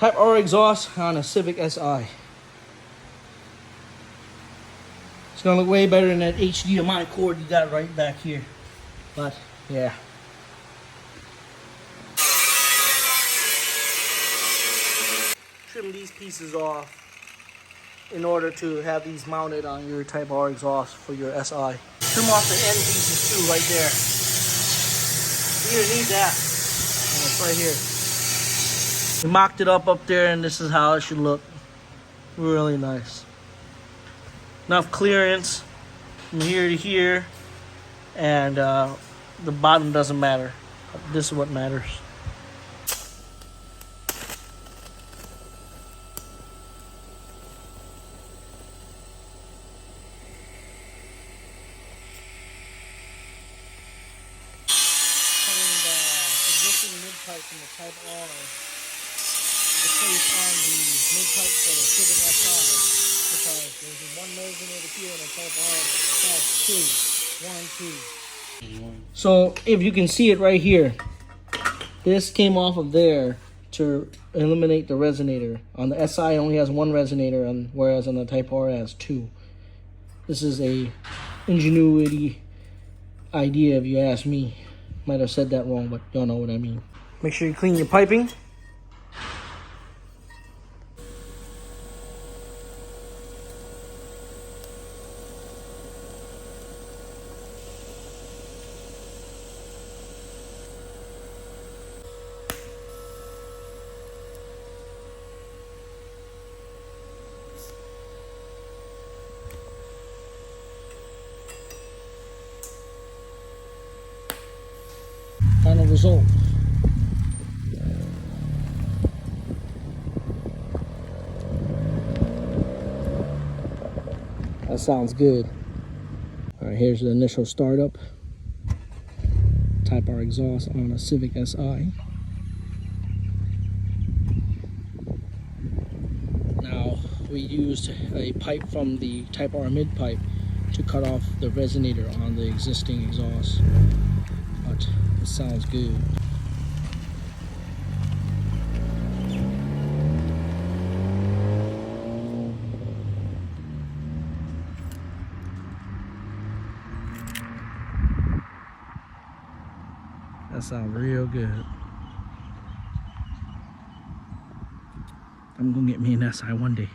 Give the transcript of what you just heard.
Type R exhaust on a Civic Si. It's gonna look way better than that HDMI cord you got right back here. But yeah. Trim these pieces off in order to have these mounted on your Type R exhaust for your Si. Trim off the end pieces too, right there. You don't need that. Oh, it's right here. We mocked it up there, and this is how it should look. Really nice. Enough clearance from here to here, and the bottom doesn't matter. This is what matters. Mid-pipe from the Type R to place on the mid-pipe for the Civic Si, because there's one resonator here and the Type R has two. 1, 2. So if you can see it right here, this came off of there to eliminate the resonator. On the Si it only has one resonator, whereas on the Type R it has two. This is a ingenuity idea, if you ask me. Might have said that wrong, but y'all know what I mean. Make sure you clean your piping. Final result. That sounds good. All right, here's the initial startup. Type R exhaust on a Civic Si. Now, we used a pipe from the Type R mid pipe to cut off the resonator on the existing exhaust. But it sounds good. That sounds real good. I'm gonna get me an Si one day.